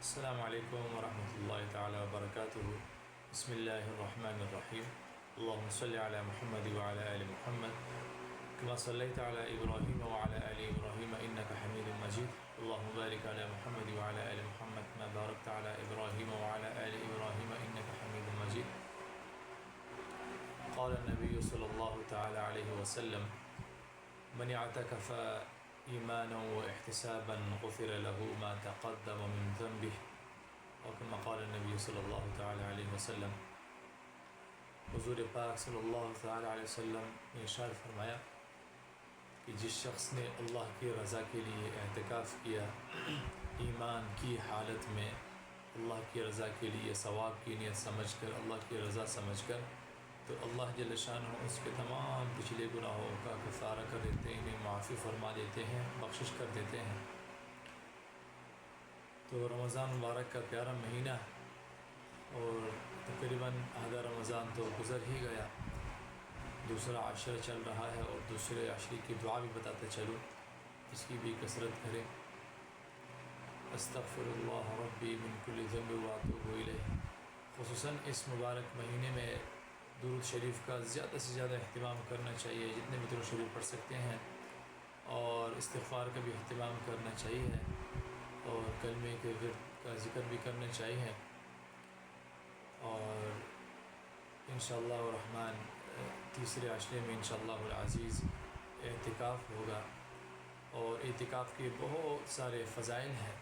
السلام علیکم ورحمۃ اللہ تعالی وبرکاتہ۔ بسم اللہ الرحمن الرحیم۔ اللہم صلی علی محمد وعلی آل محمد کما صلیت علی ابراہیم وعلی آل ابراہیم انک حمید مجید۔ اللہم بارک علی محمد وعلی آل محمد کما بارکت علی ابراہیم وعلی آل ابراہیم انک حمید مجید۔ قال النبی صلی اللہ تعالی علیہ وسلم من اعتکف ایمانا و احتسابا غفر له ما تقدم من ذنبه، اور كما قال النبی صلی اللہ تعالی علیہ وسلم، حضور پاک صلی اللہ تعالی علیہ وسلم نے ارشاد فرمایا کہ جس شخص نے اللہ کی رضا کے لیے اعتکاف کیا ایمان کی حالت میں، اللہ کی رضا کے لیے ثواب کی نیت سمجھ کر، اللہ کی رضا سمجھ کر، تو اللہ جل شانہ اس کے تمام پچھلے گناہوں کا کفارہ کر دیتے ہیں، انہیں معافی فرما دیتے ہیں، بخشش کر دیتے ہیں۔ تو رمضان مبارک کا پیارا مہینہ، اور تقریباً آدھا رمضان تو گزر ہی گیا، دوسرا عشرہ چل رہا ہے، اور دوسرے عشرے کی دعا بھی بتاتے چلو، اس کی بھی کثرت کریں۔ استغفر اللہ ربی من کل ذنب واتوب الیہ۔ خصوصاً اس مبارک مہینے میں درود شریف کا زیادہ سے زیادہ اہتمام کرنا چاہیے، جتنے بھی درود شریف پڑھ سکتے ہیں، اور استغفار کا بھی اہتمام کرنا چاہیے، اور کلمے کے ورد کا ذکر بھی کرنا چاہیے، اور انشاءاللہ الرحمن تیسرے عشرے میں انشاءاللہ العزیز اعتکاف ہوگا، اور اعتکاف کے بہت سارے فضائل ہیں۔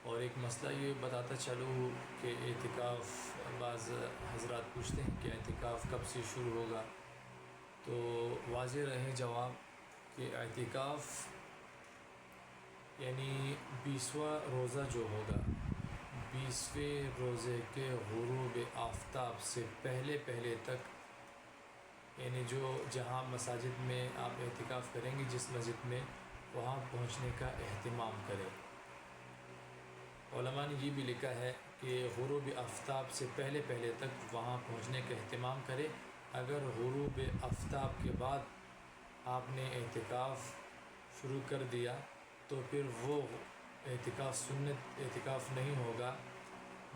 اور ایک مسئلہ یہ بتاتا چلوں کہ اعتکاف، بعض حضرات پوچھتے ہیں کہ اعتکاف کب سے شروع ہوگا، تو واضح رہے جواب کہ اعتکاف یعنی 20واں روزہ جو ہوگا، 20ویں روزے کے غروب آفتاب سے پہلے تک، یعنی جہاں مساجد میں آپ اعتکاف کریں گے، جس مسجد میں، وہاں پہنچنے کا اہتمام کریں۔ علماء نے یہ بھی لکھا ہے کہ غروب آفتاب سے پہلے تک وہاں پہنچنے کا اہتمام کرے۔ اگر غروب آفتاب کے بعد آپ نے اعتکاف شروع کر دیا تو پھر وہ اعتکاف سنت اعتکاف نہیں ہوگا،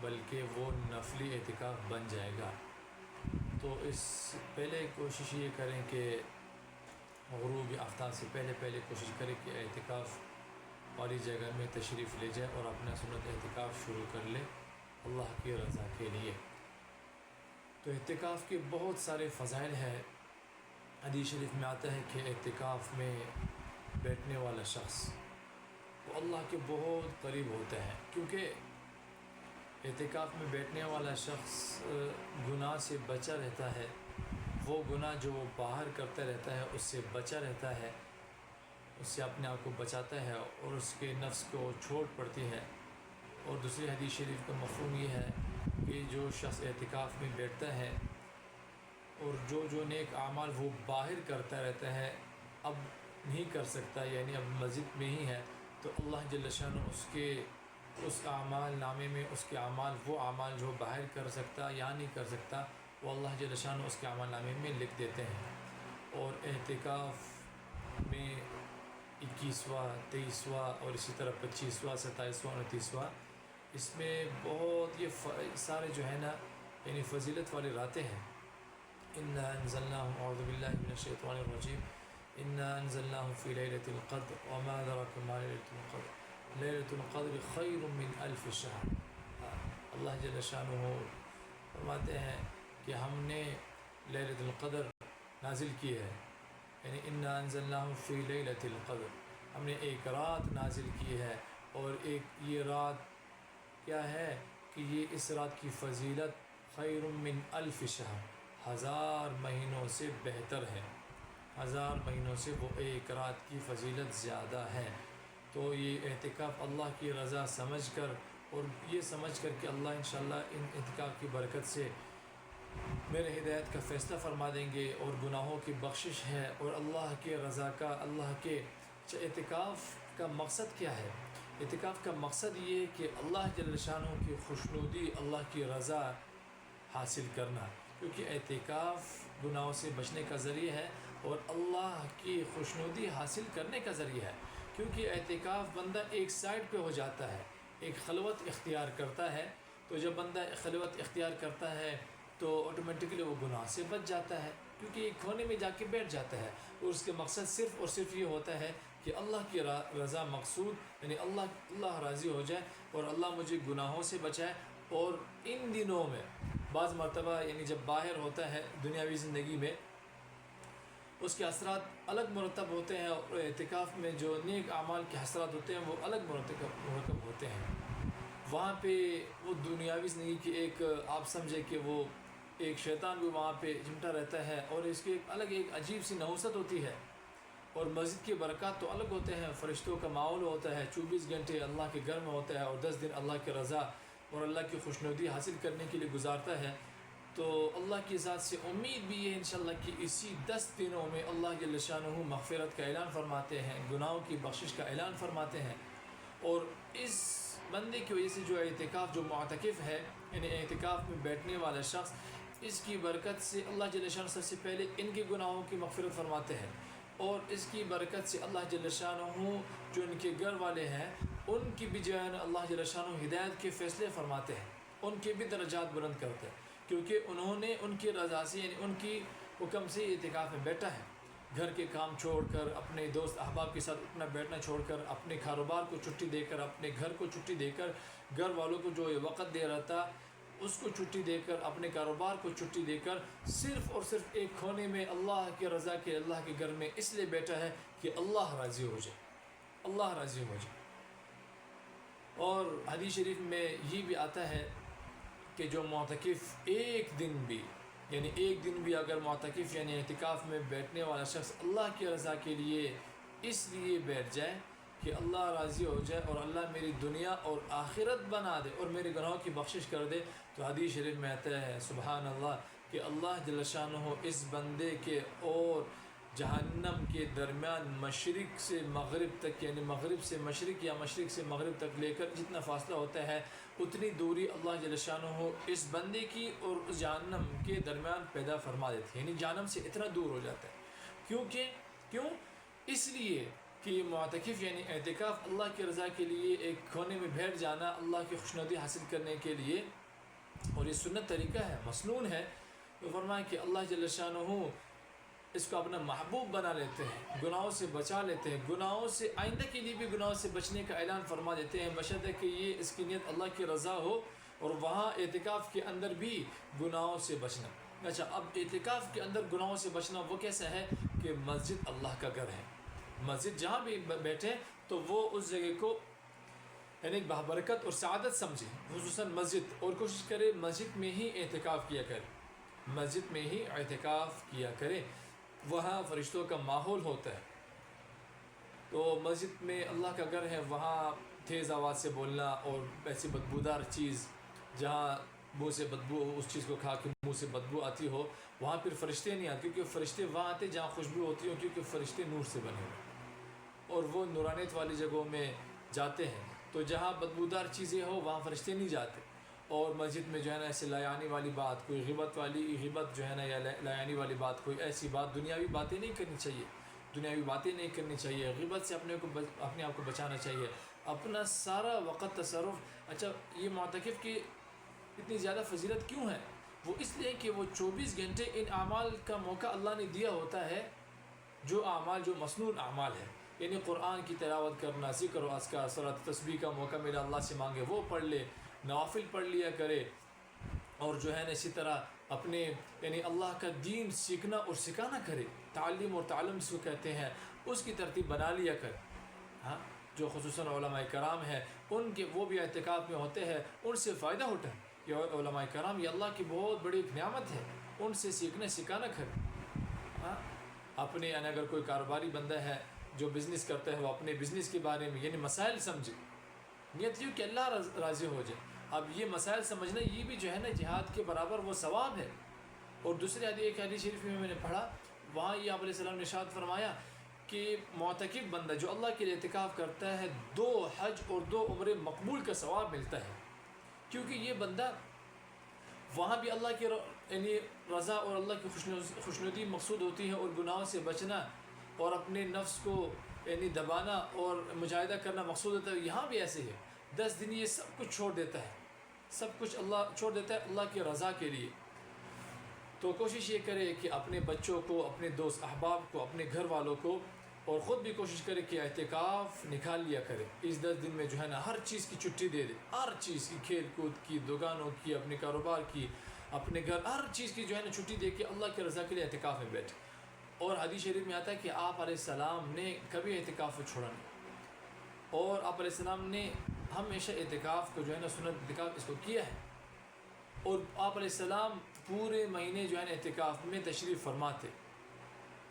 بلکہ وہ نفلی اعتکاف بن جائے گا۔ تو اس پہلے کوشش یہ کریں کہ غروب آفتاب سے پہلے کوشش کریں کہ اعتکاف والی جگہ میں تشریف لے جائے اور اپنا سنت اعتکاف شروع کر لے اللہ کی رضا کے لیے۔ تو اعتکاف کے بہت سارے فضائل ہیں۔ حدیث شریف میں آتا ہے کہ اعتکاف میں بیٹھنے والا شخص وہ اللہ کے بہت قریب ہوتا ہے، کیونکہ اعتکاف میں بیٹھنے والا شخص گناہ سے بچا رہتا ہے، وہ گناہ جو وہ باہر کرتا رہتا ہے اس سے بچا رہتا ہے، اس سے اپنے آپ کو بچاتا ہے، اور اس کے نفس کو چھوٹ پڑتی ہے۔ اور دوسری حدیث شریف کا مفہوم یہ ہے کہ جو شخص اعتکاف میں بیٹھتا ہے اور جو نیک اعمال وہ باہر کرتا رہتا ہے، اب نہیں کر سکتا، یعنی اب مسجد میں ہی ہے، تو اللہ جل شانہ اس اعمال نامے میں اس کے وہ اعمال جو باہر کر سکتا یا نہیں کر سکتا، وہ اللہ جل شانہ اس کے اعمال نامے میں لکھ دیتے ہیں۔ اور اعتکاف میں 21واں، 23واں، اور اسی طرح 25واں، 27واں، 29واں، اس میں بہت یہ سارے جو ہے نا، یعنی فضیلت والی راتیں ہیں۔ انا انزلناہ، اعوذ باللہ من الشیطان الرجیم، انا انزلناہ فی لیلۃ القدر وما ادراک ما لیلۃ القدر، لیلۃ القدر خیر من الف شہر۔ اللہ جل شانہ فرماتے ہیں کہ ہم نے لیلۃ القدر نازل کی ہے، یعنی انا انزلناہ فی لیلۃ القدر، ہم نے ایک رات نازل کی ہے، اور یہ رات کیا ہے کہ یہ اس رات کی فضیلت خیر من الف شہر، 1000 مہینوں سے بہتر ہے، 1000 مہینوں سے وہ ایک رات کی فضیلت زیادہ ہے۔ تو یہ اعتکاف اللہ کی رضا سمجھ کر، اور یہ سمجھ کر کہ اللہ انشاءاللہ ان اعتکاف کی برکت سے میرے ہدایت کا فیصلہ فرما دیں گے، اور گناہوں کی بخشش ہے، اور اللہ کے رضا کا، اللہ کے اعتکاف کا مقصد کیا ہے؟ اعتکاف کا مقصد یہ ہے کہ اللہ جل شانہ کی خوشنودی، اللہ کی رضا حاصل کرنا، کیونکہ اعتکاف گناہوں سے بچنے کا ذریعہ ہے، اور اللہ کی خوشنودی حاصل کرنے کا ذریعہ ہے، کیونکہ اعتکاف بندہ ایک سائڈ پہ ہو جاتا ہے، ایک خلوت اختیار کرتا ہے، تو جب بندہ خلوت اختیار کرتا ہے تو آٹومیٹکلی وہ گناہ سے بچ جاتا ہے، کیونکہ ایک کونے میں جا کے بیٹھ جاتا ہے، اور اس کے مقصد صرف اور صرف یہ ہوتا ہے کہ اللہ کی رضا مقصود، یعنی اللہ راضی ہو جائے اور اللہ مجھے گناہوں سے بچائے۔ اور ان دنوں میں بعض مرتبہ یعنی جب باہر ہوتا ہے دنیاوی زندگی میں، اس کے اثرات الگ مرتب ہوتے ہیں، اور اعتکاف میں جو نیک اعمال کے حسرات ہوتے ہیں وہ الگ مرتب ہوتے ہیں۔ وہاں پہ وہ دنیاوی زندگی کی ایک آپ سمجھے کہ وہ ایک شیطان بھی وہاں پہ چمٹا رہتا ہے، اور اس کی ایک عجیب سی نحوست ہوتی ہے، اور مسجد کی برکات تو الگ ہوتے ہیں، فرشتوں کا ماحول ہوتا ہے، 24 گھنٹے اللہ کے گھر میں ہوتا ہے، اور 10 دن اللہ کی رضا اور اللہ کی خوشنودی حاصل کرنے کے لیے گزارتا ہے۔ تو اللہ کی ذات سے امید بھی ہے انشاءاللہ کہ اسی 10 دنوں میں اللہ جل شانہ مغفرت کا اعلان فرماتے ہیں، گناہوں کی بخشش کا اعلان فرماتے ہیں۔ اور اس بندے کی وجہ سے جو اعتکاف، جو معتکف ہے، یعنی اعتکاف میں بیٹھنے والا شخص، اس کی برکت سے اللہ جل شانہ سب سے پہلے ان کے گناہوں کی مغفرت فرماتے ہیں، اور اس کی برکت سے اللہ جل شانہ جو ان کے گھر والے ہیں ان کی بھی جو ہے نا اللہ جل شانہ ہدایت کے فیصلے فرماتے ہیں، ان کے بھی درجات بلند کرتے ہیں، کیونکہ انہوں نے ان کی رضا سے یعنی ان کی حکم سے اعتکاف میں بیٹھا ہے۔ گھر کے کام چھوڑ کر، اپنے دوست احباب کے ساتھ اٹھنا بیٹھنا چھوڑ کر، اپنے کاروبار کو چھٹی دے کر، اپنے گھر کو چھٹی دے کر، گھر والوں کو جو یہ وقت دے رہا تھا اس کو چھٹی دے کر، اپنے کاروبار کو چھٹی دے کر، صرف اور صرف ایک کونے میں اللہ کی رضا کے، اللہ کے گھر میں اس لیے بیٹھا ہے کہ اللہ راضی ہو جائے، اللہ راضی ہو جائے۔ اور حدیث شریف میں یہ بھی آتا ہے کہ جو معتکف ایک دن بھی اگر معتکف یعنی اعتکاف میں بیٹھنے والا شخص اللہ کی رضا کے لیے اس لیے بیٹھ جائے کہ اللہ راضی ہو جائے اور اللہ میری دنیا اور آخرت بنا دے اور میرے گناہوں کی بخشش کر دے، تو حدیث شریف میں آتا ہے سبحان اللہ کہ اللہ جل شانہ اس بندے کے اور جہنم کے درمیان مشرق سے مغرب تک، یعنی مغرب سے مشرق یا مشرق سے مغرب تک لے کر جتنا فاصلہ ہوتا ہے اتنی دوری اللہ جل شانہ اس بندے کی اور اس جہنم کے درمیان پیدا فرما دیتی ہے، یعنی جہنم سے اتنا دور ہو جاتا ہے۔ کیوں؟ اس لیے کہ معتکف یعنی اعتکاف اللہ کی رضا کے لیے ایک کونے میں بیٹھ جانا، اللہ کی خوشنودی حاصل کرنے کے لیے، اور یہ سنت طریقہ ہے، مسنون ہے۔ تو فرمایا کہ اللہ جل شانہ اس کو اپنا محبوب بنا لیتے ہیں، گناہوں سے بچا لیتے ہیں، گناہوں سے آئندہ کے لیے بھی گناہوں سے بچنے کا اعلان فرما دیتے ہیں، بشرطے کہ یہ اس کی نیت اللہ کی رضا ہو، اور وہاں اعتکاف کے اندر بھی گناہوں سے بچنا۔ اچھا، اب اعتکاف کے اندر گناہوں سے بچنا وہ کیسا ہے کہ مسجد اللہ کا گھر ہے، مسجد جہاں بھی بیٹھے تو وہ اس جگہ کو یعنی بابرکت اور سعادت سمجھے، خصوصاً مسجد، اور کوشش کرے مسجد میں ہی اعتکاف کیا کرے، مسجد میں ہی اعتکاف کیا کرے، وہاں فرشتوں کا ماحول ہوتا ہے۔ تو مسجد میں اللہ کا گھر ہے، وہاں تیز آواز سے بولنا اور ایسی بدبودار چیز جہاں منہ سے بدبو، اس چیز کو کھا کے منہ سے بدبو آتی ہو، وہاں پھر فرشتے نہیں آتے، کیونکہ فرشتے وہاں آتے جہاں خوشبو ہوتی ہو، کیونکہ فرشتے نور سے بنے ہوئے اور وہ نورانیت والی جگہوں میں جاتے ہیں۔ تو جہاں بدبودار چیزیں ہو وہاں فرشتے نہیں جاتے۔ اور مسجد میں جو ہے نا ایسے لایانی والی بات، کوئی غیبت جو ہے نا یا لایانی والی بات، کوئی ایسی بات، دنیاوی باتیں نہیں کرنی چاہیے، دنیاوی باتیں نہیں کرنی چاہیے، غیبت سے اپنے آپ کو بچانا چاہیے، اپنا سارا وقت تصرف۔ اچھا، یہ معتکف کی اتنی زیادہ فضیلت کیوں ہے؟ وہ اس لیے کہ وہ 24 گھنٹے ان اعمال کا موقع اللہ نے دیا ہوتا ہے، جو اعمال جو مسنون اعمال ہے، یعنی قرآن کی تلاوت کرنا، ذکر و اذکار، صلاۃ تسبیح کا موقع میرا اللہ سے مانگے وہ پڑھ لے، نوافل پڑھ لیا کرے، اور جو ہے نا اسی طرح اپنے یعنی اللہ کا دین سیکھنا اور سکھانا کرے، تعلیم اور تعلم جس کو کہتے ہیں اس کی ترتیب بنا لیا کرے۔ ہاں، جو خصوصاً علماء کرام ہیں ان کے وہ بھی اعتکاف میں ہوتے ہیں، ان سے فائدہ اٹھائیں۔ یہ علماء کرام یہ اللہ کی بہت بڑی ایک نعمت ہے، ان سے سیکھنا سکھانا کرے۔ ہاں، اپنے یعنی اگر کوئی کاروباری بندہ ہے جو بزنس کرتا ہے، وہ اپنے بزنس کے بارے میں یعنی مسائل سمجھے، نیت یہ کہ اللہ راضی ہو جائے۔ اب یہ مسائل سمجھنا یہ بھی جو ہے نا جہاد کے برابر وہ ثواب ہے۔ اور دوسری ایک حدیث شریف میں نے پڑھا، وہاں یہ آپ علیہ السلام نے ارشاد فرمایا کہ معتکف بندہ جو اللہ کے لیے اعتکاف کرتا ہے 2 حج اور 2 عمرے مقبول کا ثواب ملتا ہے، کیونکہ یہ بندہ وہاں بھی اللہ کی یعنی رضا اور اللہ کی خوشنودی مقصود ہوتی ہے، اور گناہوں سے بچنا اور اپنے نفس کو یعنی دبانا اور مجاہدہ کرنا مقصود ہوتا ہے۔ یہاں بھی ایسے ہے، 10 دن یہ سب کچھ چھوڑ دیتا ہے، سب کچھ اللہ چھوڑ دیتا ہے اللہ کی رضا کے لیے. تو کوشش یہ کرے کہ اپنے بچوں کو، اپنے دوست احباب کو، اپنے گھر والوں کو، اور خود بھی کوشش کرے کہ اعتکاف نکال لیا کرے. اس 10 دن میں جو ہے نا ہر چیز کی چھٹی دے دے، ہر چیز کی، کھیل کود کی، دکانوں کی، اپنے کاروبار کی، اپنے گھر، ہر چیز کی جو ہے نا چھٹی دے کے اللہ کی رضا کے لیے اعتکاف میں بیٹھے. اور حدیث شریف میں آتا ہے کہ آپ علیہ السلام نے کبھی اعتکاف کو چھوڑا نہیں، اور آپ علیہ السلام نے ہمیشہ اعتکاف کو جو ہے نا سنت اعتکاف اس کو کیا ہے. اور آپ علیہ السلام پورے مہینے جو ہے نا اعتکاف میں تشریف فرماتے،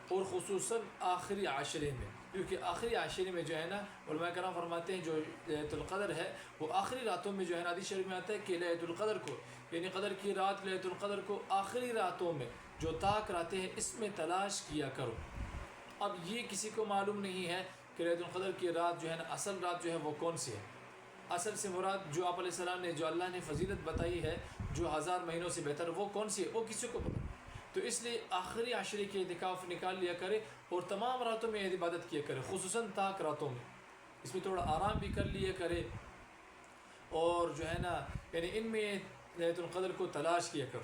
اور خصوصاً آخری عاشرے میں، کیونکہ آخری عاشرے میں جو ہے نا علماء کرام فرماتے ہیں جو لیلۃ القدر ہے وہ آخری راتوں میں جو ہے نا حدیث شریف میں آتا ہے کہ لیلۃ القدر کو، یعنی قدر کی رات لیلۃ القدر کو آخری راتوں میں جو طاق راتیں ہیں اس میں تلاش کیا کرو. اب یہ کسی کو معلوم نہیں ہے کہ لیلۃ القدر کی رات جو ہے نا اصل رات جو ہے وہ کون سی ہے. اصل سے مراد جو آپ علیہ السلام نے، جو اللہ نے فضیلت بتائی ہے، جو 1000 مہینوں سے بہتر، وہ کون سی ہے وہ کسی کو پتہ. تو اس لیے آخری عشرے کے اعتکاف نکال لیا کرے اور تمام راتوں میں عبادت کیا کرے، خصوصاً طاق راتوں میں. اس میں تھوڑا آرام بھی کر لیا کرے، اور جو ہے نا یعنی ان میں لیلۃ القدر کو تلاش کیا کر،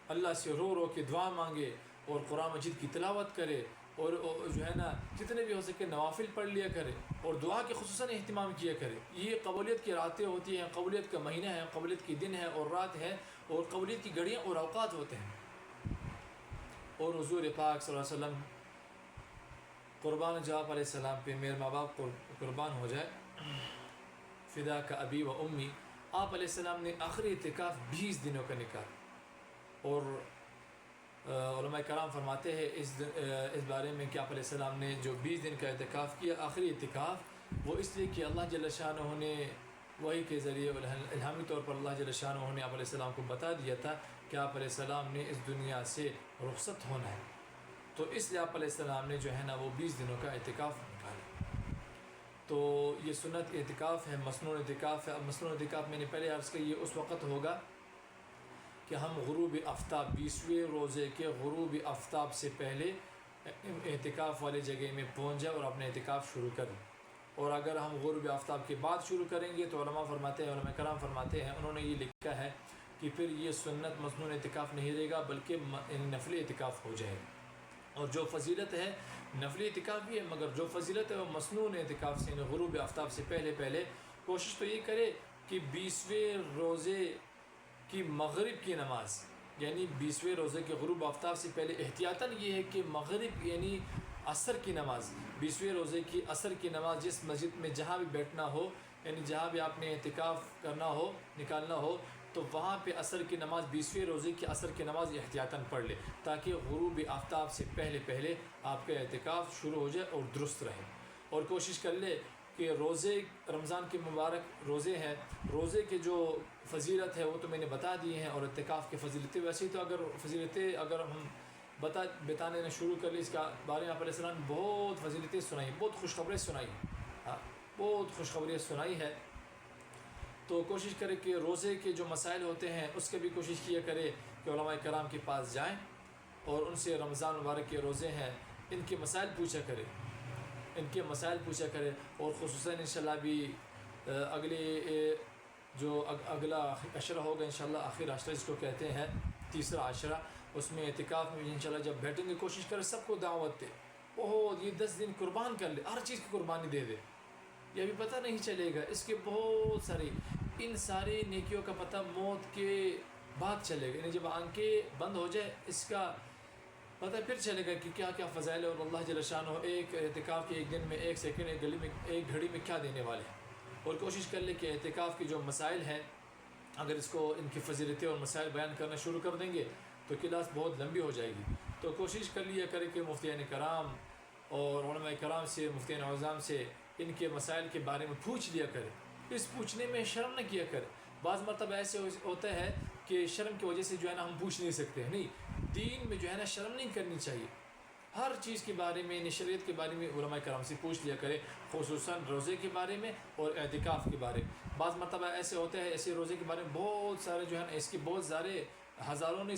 اللہ سے رو رو کے دعا مانگے، اور قرآن مجید کی تلاوت کرے، اور جو ہے نا جتنے بھی ہو سکے نوافل پڑھ لیا کرے، اور دعا کے خصوصاً اہتمام کیا کرے. یہ قبولیت کی راتیں ہوتی ہیں، قبولیت کا مہینہ ہے، قبولیت کی دن ہے اور رات ہے، اور قبولیت کی گھڑیاں اور اوقات ہوتے ہیں. اور حضور پاک صلی اللہ علیہ وسلم قربان جواب علیہ السلام پہ، میرے ماں باپ کو قربان ہو جائے، فدا کا ابی و امی، آپ علیہ السلام نے آخری اعتکاف 20 دنوں کا نکالا. اور علماء کرام فرماتے ہیں اس بارے میں کہ آپ علیہ السلام نے جو 20 دن کا اعتکاف کیا، آخری اعتکاف، وہ اس لیے کہ اللہ جل شانہ نے وحی کے ذریعے الہامی طور پر اللہ جل شانہ نے آپ علیہ السلام کو بتا دیا تھا کہ آپ علیہ السلام نے اس دنیا سے رخصت ہونا ہے. تو اس لیے آپ علیہ السلام نے جو ہے نا وہ 20 دنوں کا اعتکاف نکالا. تو یہ سنت اعتکاف ہے، مسنون اعتکاف ہے. اب مسنون اعتکاف میں نے پہلے عرض کیا یہ اس وقت ہوگا کہ ہم غروب آفتاب، 20ویں روزے کے غروب آفتاب سے پہلے اعتکاف والے جگہ میں پہنچ جائے اور اپنے اعتکاف شروع کریں. اور اگر ہم غروب آفتاب کے بعد شروع کریں گے تو علماء فرماتے ہیں، علماء کرام فرماتے ہیں، انہوں نے یہ لکھا ہے کہ پھر یہ سنت مسنون اعتکاف نہیں رہے گا بلکہ نفلی اعتکاف ہو جائے. اور جو فضیلت ہے نفلی اعتکاف بھی ہے، مگر جو فضیلت ہے وہ مسنون اعتکاف سے، غروب آفتاب سے پہلے کوشش تو یہ کرے کہ 20ویں روزے کی مغرب کی نماز، یعنی 20ویں روزے کے غروب آفتاب سے پہلے احتیاطاً یہ ہے کہ مغرب یعنی عصر کی نماز، 20ویں روزے کی عصر کی نماز جس مسجد میں جہاں بھی بیٹھنا ہو، یعنی جہاں بھی آپ نے اعتکاف کرنا ہو، نکالنا ہو، تو وہاں پہ عصر کی نماز، 20ویں روزے کی عصر کی نماز احتیاطاً پڑھ لے، تاکہ غروب آفتاب سے پہلے آپ کا اعتکاف شروع ہو جائے اور درست رہے. اور کوشش کر لے کہ روزے رمضان کے مبارک روزے ہیں، روزے کے جو فضیلت ہے وہ تو میں نے بتا دی ہیں، اور اعتکاف کی فضیلتیں ویسے تو اگر ہم بتانے شروع کر لی اس کا بارے میں، آپ علیہ السلام نے بہت فضیلتیں سنائی، بہت خوشخبریں سنائی، بہت خوشخبریاں سنائی ہے. تو کوشش کرے کہ روزے کے جو مسائل ہوتے ہیں اس کے بھی کوشش کیا کرے کہ علماء کرام کے پاس جائیں اور ان سے رمضان مبارک کے روزے ہیں ان کے مسائل پوچھا کرے. اور خصوصاً انشاءاللہ بھی اگلا عشرہ ہوگا انشاءاللہ، آخر عشرہ جس کو کہتے ہیں، تیسرا عشرہ، اس میں اعتکاف میں انشاءاللہ جب بیٹھیں گے کوشش کرے سب کو دعوت دے، بہت یہ 10 دن قربان کر لے، ہر چیز کی قربانی دے دے. یہ بھی پتہ نہیں چلے گا، اس کے بہت ساری ان ساری نیکیوں کا پتہ موت کے بعد چلے گا، یعنی جب آنکھیں بند ہو جائے اس کا پتہ پھر چلے گا کہ کیا کیا فضائل ہے، اور اللہ جل شانہ ایک اعتکاف کے ایک دن میں، ایک سیکنڈ، ایک گھڑی میں کیا دینے والے ہیں. اور کوشش کر لے کہ اعتکاف کی جو مسائل ہیں، اگر اس کو ان کی فضیلتیں اور مسائل بیان کرنا شروع کر دیں گے تو کلاس بہت لمبی ہو جائے گی. تو کوشش کر لیا کرے کہ مفتیان کرام اور علماء کرام سے، مفتیان اعظام سے ان کے مسائل کے بارے میں پوچھ لیا کرے. اس پوچھنے میں شرم نہ کیا کرے. بعض مرتبہ ایسے ہوتا ہے کہ شرم کی وجہ سے جو ہے نا ہم پوچھ نہیں سکتے. نہیں، دین میں جو ہے نا شرم نہیں کرنی چاہیے. ہر چیز کے بارے میں، شریعت کے بارے میں علماء کرام سے پوچھ لیا کرے، خصوصاً روزے کے بارے میں اور اعتکاف کے بارے میں. بعض مرتبہ ایسے ہوتے ہیں، ایسے روزے کے بارے میں بہت سارے جو ہے نا اس کے بہت سارے ہزاروں نہیں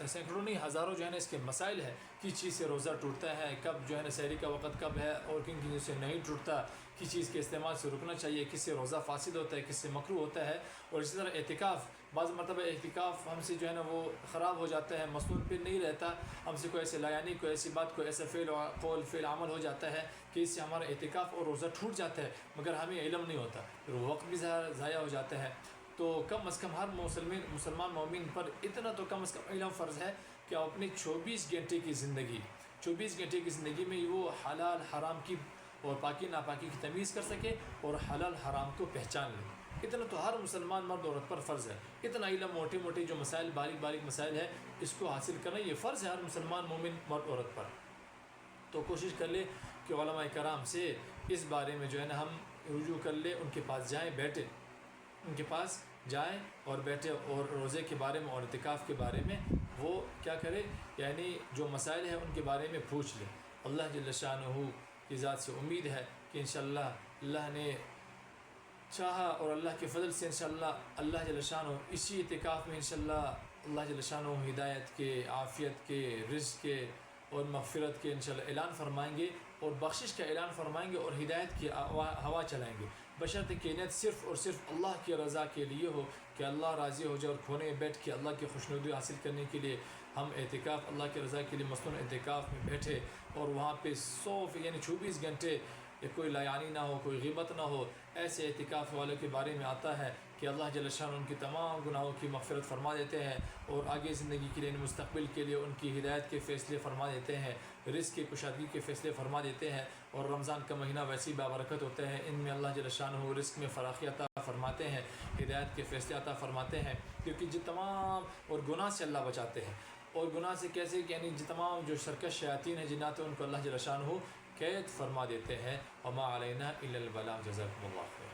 سینکڑوں نہیں ہزاروں جو ہے نا اس کے مسائل ہے، کس چیز سے روزہ ٹوٹتا ہے، کب جو ہے نا سحری کا وقت کب ہے اور کن چیزوں سے نہیں ٹوٹتا، کس چیز کے استعمال سے رکنا چاہیے، کس سے روزہ فاسد ہوتا ہے، کس سے مکروہ ہوتا ہے. اور اسی طرح اعتکاف، بعض مرتبہ اعتکاف ہم سے جو ہے نا وہ خراب ہو جاتا ہے، مسنون پہ نہیں رہتا، ہم سے کوئی ایسے لایانی کوئی ایسی بات کوئی ایسا فعل قول فعل عمل ہو جاتا ہے کہ اس سے ہمارا اعتکاف اور روزہ ٹوٹ جاتا ہے، مگر ہمیں علم نہیں ہوتا، پھر وقت بھی ضائع ہو جاتا ہے. تو کم از کم ہر مسلمان مومن پر اتنا تو کم از کم علم فرض ہے کہ اپنی 24 گھنٹے کی زندگی میں وہ حلال حرام کی اور پاکی ناپاکی کی تمیز کر سکے اور حلال حرام کو پہچان لے. اتنا تو ہر مسلمان مرد عورت پر فرض ہے. اتنا علم موٹے موٹے جو مسائل باریک مسائل ہے اس کو حاصل کرنا یہ فرض ہے ہر مسلمان مومن مرد عورت پر. تو کوشش کر لے کہ علماء کرام سے اس بارے میں جو ہے نا ہم رجوع کر لے، ان کے پاس جائیں بیٹھے، ان کے پاس جائیں اور بیٹھے اور روزے کے بارے میں اور اعتکاف کے بارے میں وہ کیا کرے، یعنی جو مسائل ہیں ان کے بارے میں پوچھ لے. اللہ جل شانہ کی ذات سے امید ہے کہ انشاءاللہ اللہ نے چاہا اور اللہ کے فضل سے انشاءاللہ اللہ جل شانہ اسی اعتکاف میں انشاءاللہ اللہ جل شانہ ہدایت کے، عافیت کے، رزق کے اور مغفرت کے انشاءاللہ اعلان فرمائیں گے اور بخشش کا اعلان فرمائیں گے اور ہدایت کی ہوا چلائیں گے، بشرطِ کہ نیت صرف اور صرف اللہ کی رضا کے لیے ہو کہ اللہ راضی ہو جائے، اور کھونے میں بیٹھ کے اللہ کی خوشنودی حاصل کرنے کے لیے ہم اعتکاف اللہ کی رضا کے لیے مسنون اعتکاف میں بیٹھے اور وہاں پہ 24 گھنٹے کوئی لایانی نہ ہو، کوئی غیبت نہ ہو. ایسے اعتکاف والوں کے بارے میں آتا ہے کہ اللہ جل شانہ ان کی تمام گناہوں کی مغفرت فرما دیتے ہیں اور آگے زندگی کے لیے مستقبل کے لیے ان کی ہدایت کے فیصلے فرما دیتے ہیں، رزق کی کشادگی کے فیصلے فرما دیتے ہیں. اور رمضان کا مہینہ ویسی بابرکت ہوتا ہے، ان میں اللہ جل شانہ رزق میں فراخی عطا فرماتے ہیں، ہدایت کے فیصلے عطا فرماتے ہیں، کیونکہ جو تمام اور گناہ سے اللہ بچاتے ہیں. اور گناہ سے کیسے، یعنی جو تمام جو سرکش شیاطین ہیں جنات ہیں ان کو اللہ جل شانہ قید فرما دیتے ہیں. وما علینا الا البلاغ. جزاکم اللہ خیر.